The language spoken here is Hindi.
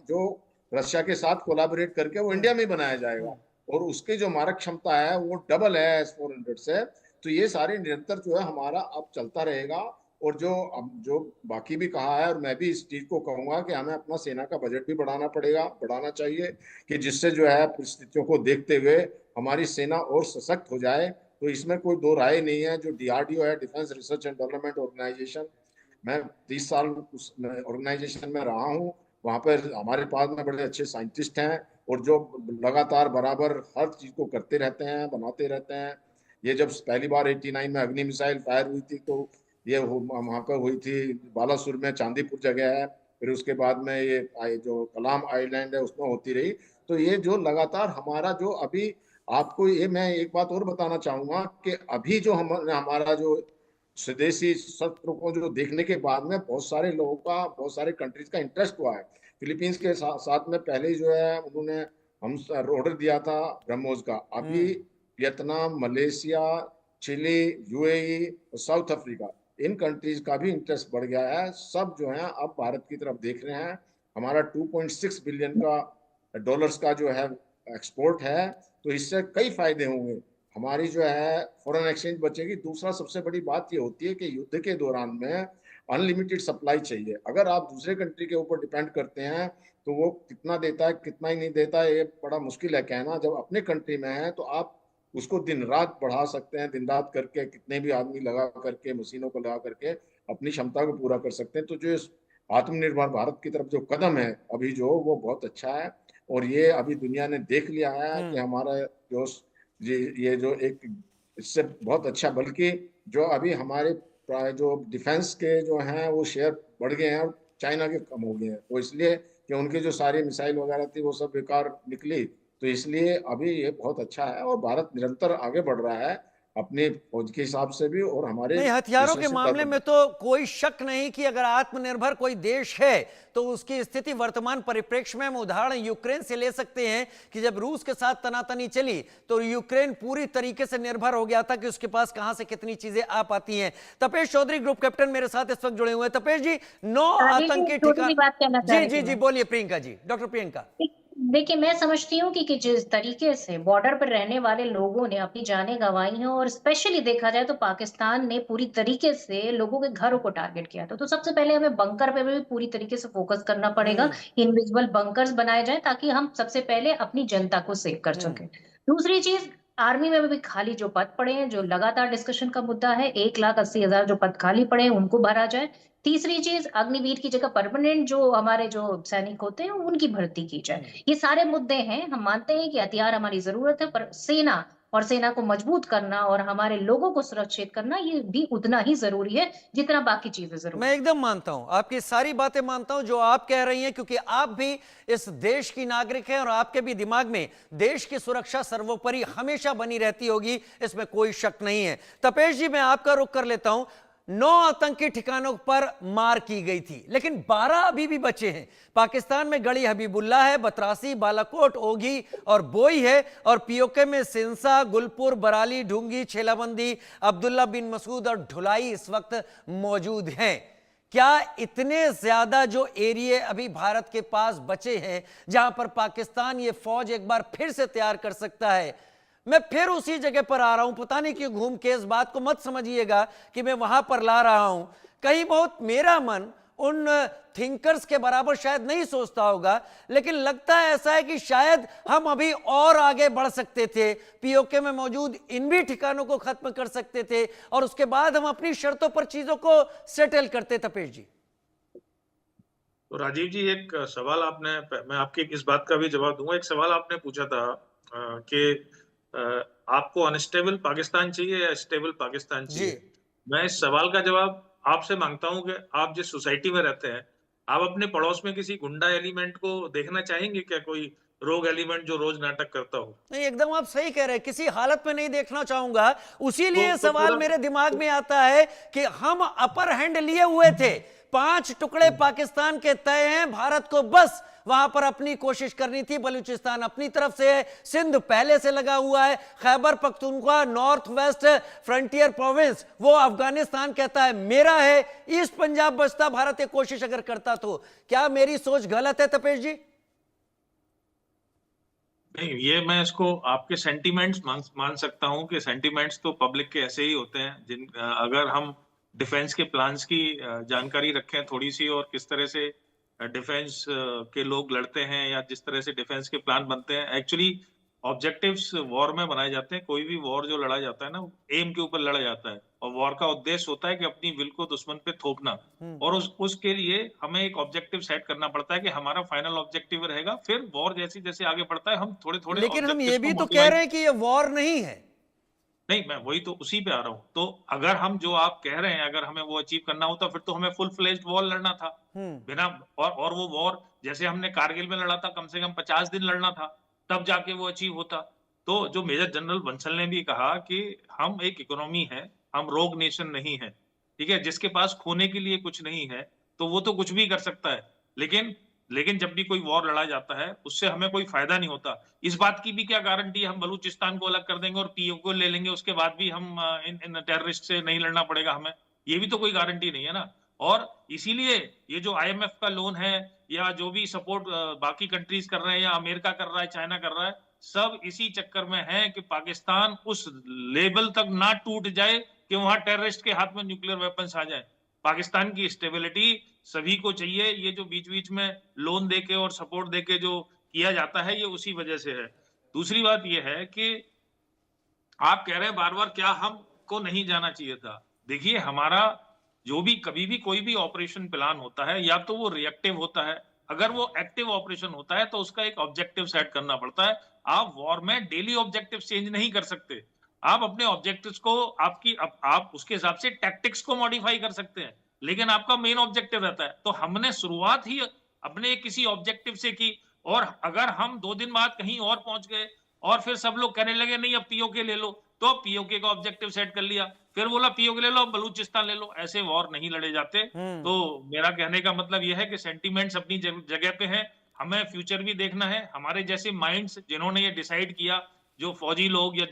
जो रशिया के साथ कोलैबोरेट करके वो इंडिया में बनाया जाएगा, और उसकी जो मारक क्षमता है वो डबल है S-400 से। तो ये सारे निरंतर जो है हमारा अब चलता रहेगा। और जो बाकी भी कहा है, और मैं भी इस चीज को कहूंगा कि हमें अपना सेना का बजट भी बढ़ाना चाहिए, कि जिससे जो है परिस्थितियों को देखते हुए हमारी सेना और सशक्त हो जाए। तो इसमें कोई दो राय नहीं है। जो DRDO है, defence research and development organisation, मैं 30 साल उस ऑर्गेनाइजेशन में रहा हूँ। वहां पर हमारे पास में बड़े अच्छे साइंटिस्ट हैं, और जो लगातार बराबर हर चीज को करते रहते हैं, बनाते रहते हैं। ये जब पहली बार 89 में अग्नि मिसाइल फायर हुई थी, तो ये वहां पर हुई थी बालासुर में, चांदीपुर जगह है। फिर उसके बाद में ये जो कलाम आइलैंड है उसमें होती रही। तो ये जो लगातार हमारा जो अभी, आपको ये मैं एक बात और बताना चाहूंगा कि अभी जो हमारा जो स्वदेशी शस्त्र को जो देखने के बाद में बहुत सारे लोगों का, बहुत सारे कंट्रीज का इंटरेस्ट हुआ है। फिलीपींस के साथ में पहले ही जो है उन्होंने हम ऑर्डर दिया था ब्रह्मोस का। अभी वियतनाम, मलेशिया, चिली, UAE और साउथ अफ्रीका, इन कंट्रीज का भी इंटरेस्ट बढ़ गया है। सब जो है अब भारत की तरफ देख रहे हैं। हमारा 2.6 बिलियन का डॉलर्स का जो है एक्सपोर्ट है। तो इससे कई फायदे होंगे। हमारी जो है फॉरेन एक्सचेंज बचेगी। दूसरा सबसे बड़ी बात ये होती है कि युद्ध के दौरान में अनलिमिटेड सप्लाई चाहिए। अगर आप दूसरे कंट्री के ऊपर डिपेंड करते हैं तो वो कितना देता है कितना ही नहीं देता है, ये बड़ा मुश्किल है कहना। जब अपने कंट्री में है तो आप उसको दिन रात बढ़ा सकते हैं, दिन रात करके कितने भी आदमी लगा करके, मशीनों को लगा करके अपनी क्षमता को पूरा कर सकते हैं। तो जो आत्मनिर्भर भारत की तरफ जो कदम है अभी जो, वो बहुत अच्छा है। और ये अभी दुनिया ने देख लिया है कि हमारा जो ये जो एक, इससे बहुत अच्छा, बल्कि जो अभी हमारे जो डिफेंस के जो हैं वो शेयर बढ़ गए हैं और चाइना के कम हो गए हैं। तो इसलिए कि उनकी जो सारी मिसाइल वगैरह थी वो सब बेकार निकली। तो इसलिए अभी ये बहुत अच्छा है, और भारत निरंतर आगे बढ़ रहा है अपने फौज के हिसाब से भी और हमारे नहीं, हथियारों के रिसर्च मामले में डेवलपमेंट। तो कोई शक नहीं कि अगर आत्मनिर्भर कोई देश है तो उसकी स्थिति वर्तमान परिप्रेक्ष्य में हम उदाहरण यूक्रेन से ले सकते हैं कि जब रूस के साथ तनातनी चली तो यूक्रेन पूरी तरीके से निर्भर हो गया था कि उसके पास कहां से कितनी चीजें आ पाती हैं। तपेश चौधरी ग्रुप कैप्टन मेरे साथ इस वक्त जुड़े हुए हैं। तपेश जी, 9 राजेश जी, आतंकी छोटी सी ठिकाना। बात कहना चाह जी रही जी थी जी, मैं। बोलिए प्रियंका जी, डॉक्टर प्रियंका। देखिए, मैं समझती हूँ कि जिस तरीके से बॉर्डर पर रहने वाले लोगों ने अपनी जानें गंवाई हैं, और स्पेशली देखा जाए तो पाकिस्तान ने पूरी तरीके से लोगों के घरों को टारगेट किया था। तो सबसे पहले हमें बंकर पे भी पूरी तरीके से फोकस करना पड़ेगा। इनविजिबल बंकर्स बनाए जाए ताकि हम सबसे पहले अपनी जनता को सेव कर सकें। दूसरी चीज, आर्मी में भी खाली जो पद पड़े हैं, जो लगातार डिस्कशन का मुद्दा है, 1,80,000 जो पद खाली पड़े हैं उनको भरा जाए। तीसरी चीज, अग्निवीर की जगह परमानेंट जो हमारे जो सैनिक होते हैं उनकी भर्ती की जाए। ये सारे मुद्दे हैं। हम मानते हैं कि हथियार हमारी जरूरत है, पर सेना और सेना को मजबूत करना और हमारे लोगों को सुरक्षित करना ये भी उतना ही जरूरी है जितना बाकी चीजें जरूरी मैं है। एकदम मानता हूं, आपकी सारी बातें मानता हूं जो आप कह रही हैं, क्योंकि आप भी इस देश की नागरिक हैं और आपके भी दिमाग में देश की सुरक्षा सर्वोपरि हमेशा बनी रहती होगी, इसमें कोई शक नहीं है। तपेश जी, मैं आपका रुख कर लेता हूं। 9 आतंकी ठिकानों पर मार की गई थी, लेकिन 12 अभी भी बचे हैं। पाकिस्तान में गड़ी हबीबुल्ला है, बतरासी, बालाकोट, ओघी और बोई है, और पीओके में सिंसा, गुलपुर, बराली, ढूंगी, छेलाबंदी, अब्दुल्ला बिन मसूद और ढुलाई इस वक्त मौजूद हैं। क्या इतने ज्यादा जो एरिया अभी भारत के पास बचे हैं जहां पर पाकिस्तान ये फौज एक बार फिर से तैयार कर सकता है? मैं फिर उसी जगह पर आ रहा हूं, पता नहीं क्यों घूम के, इस बात को मत समझिएगा कि मैं वहां पर ला रहा हूं। कहीं बहुत मेरा मन उन थिंकर्स के बराबर शायद नहीं सोचता होगा, लेकिन लगता है ऐसा है कि शायद हम अभी और आगे बढ़ सकते थे, पीओके में मौजूद इन भी ठिकानों को खत्म कर सकते थे और उसके बाद हम अपनी शर्तों पर चीजों को सेटल करते। तपेश जी। तो राजीव जी, एक सवाल आपने, मैं आपकी इस बात का भी जवाब दूंगा। एक सवाल आपने पूछा था कि आपको अनस्टेबल पाकिस्तान चाहिए या स्टेबल पाकिस्तान जी। चाहिए। मैं इस सवाल का जवाब आपसे मांगता हूं कि आप जिस सोसाइटी में रहते हैं, आप अपने पड़ोस में किसी गुंडा एलिमेंट को देखना चाहेंगे क्या? कोई रोग एलिमेंट जो रोज नाटक करता हो? नहीं, एकदम आप सही कह रहे हैं, किसी हालत में नहीं देखना चाहूंगा। उसीलिए तो सवाल मेरे दिमाग में आता है कि हम अपर हैंड लिए हुए थे, 5 टुकड़े पाकिस्तान के तय हैं, भारत को बस वहां पर अपनी कोशिश करनी थी। बलूचिस्तान अपनी तरफ से है, सिंध पहले से लगा हुआ है, Khyber Pakhtunkhwa north west frontier province वो अफगानिस्तान कहता है मेरा है, ईस्ट पंजाब बचता भारत ये कोशिश अगर करता तो। क्या मेरी सोच गलत है तपेश जी? नहीं, ये मैं इसको आपके सेंटिमेंट्स मान सकता हूं कि सेंटिमेंट्स तो पब्लिक के ऐसे ही होते हैं। अगर हम डिफेंस के प्लान्स की जानकारी रखें थोड़ी सी, और किस तरह से डिफेंस के लोग लड़ते हैं या जिस तरह से डिफेंस के प्लान बनते हैं, एक्चुअली ऑब्जेक्टिव्स वॉर में बनाए जाते हैं। कोई भी वॉर जो लड़ा जाता है ना, एम के ऊपर लड़ा जाता है, और वॉर का उद्देश्य होता है कि अपनी विल को दुश्मन पे थोपना। और उसके लिए हमें एक ऑब्जेक्टिव सेट करना पड़ता है कि हमारा फाइनल ऑब्जेक्टिव रहेगा। फिर वॉर जैसे जैसे आगे बढ़ता है हम थोड़े थोड़े लेकिन हम ये ऑब्जेक्टिव्स भी को तो कह modify- रहे हैं कि ये वॉर नहीं है। नहीं, मैं वही तो उसी पे आ रहा हूं। तो अगर हम जो आप कह रहे हैं अगर हमें वो अचीव करना होता, फिर तो हमें फुल फ्लेज्ड वॉर लड़ना था बिना। और वो वॉर जैसे हमने कारगिल में लड़ा था, कम से कम 50 दिन लड़ना था, तब जाके वो अचीव होता। तो जो मेजर जनरल बंसल ने भी कहा कि हम एक इकोनॉमी है, हम रोग नेशन नहीं है, ठीक है, जिसके पास खोने के लिए कुछ नहीं है, तो वो तो कुछ भी कर सकता है। लेकिन जब भी कोई वॉर लड़ा जाता है उससे हमें कोई फायदा नहीं होता। इस बात की भी क्या गारंटी हम बलूचिस्तान को अलग कर देंगे और पीओके को ले लेंगे, उसके बाद भी हम इन टेररिस्ट से नहीं लड़ना पड़ेगा हमें? ये भी तो कोई गारंटी नहीं है ना। और इसीलिए ये जो आईएमएफ का लोन है या जो भी सपोर्ट बाकी कंट्रीज कर रहे हैं या अमेरिका कर रहा है, चाइना कर रहा है, सब इसी चक्कर में है कि पाकिस्तान उस लेवल तक ना टूट जाए कि वहां टेररिस्ट के हाथ में न्यूक्लियर वेपन्स आ जाए। पाकिस्तान की स्टेबिलिटी सभी को चाहिए। ये जो बीच बीच में लोन देके और सपोर्ट देके जो किया जाता है, ये उसी वजह से है। दूसरी बात ये है कि आप कह रहे हैं बार बार क्या हमको नहीं जाना चाहिए था। देखिए, हमारा जो भी कभी भी कोई भी ऑपरेशन प्लान होता है, या तो वो रिएक्टिव होता है, अगर वो एक्टिव ऑपरेशन होता है तो उसका एक ऑब्जेक्टिव सेट करना पड़ता है। आप वॉर में डेली ऑब्जेक्टिव चेंज नहीं कर सकते। आप अपने ऑब्जेक्टिव्स को आप उसके हिसाब से टैक्टिक्स को मॉडिफाई कर सकते हैं, लेकिन आपका मेन ऑब्जेक्टिव रहता है। तो हमने शुरुआत ही अपने किसी ऑब्जेक्टिव से की, और अगर हम 2 दिन बाद कहीं और पहुंच गए और फिर सब लोग कहने लगे नहीं अब पीओके ले लो, तो अब पीओके का ऑब्जेक्टिव सेट कर लिया, फिर बोला पीओके ले लो, अब बलूचिस्तान ले लो। ऐसे वॉर नहीं लड़े जाते। तो मेरा कहने का मतलब यह है कि सेंटीमेंट्स अपनी जगह पे हैं, हमें फ्यूचर भी देखना है। हमारे जैसे माइंड्स जिन्होंने ये डिसाइड किया, जो फौजी लोग या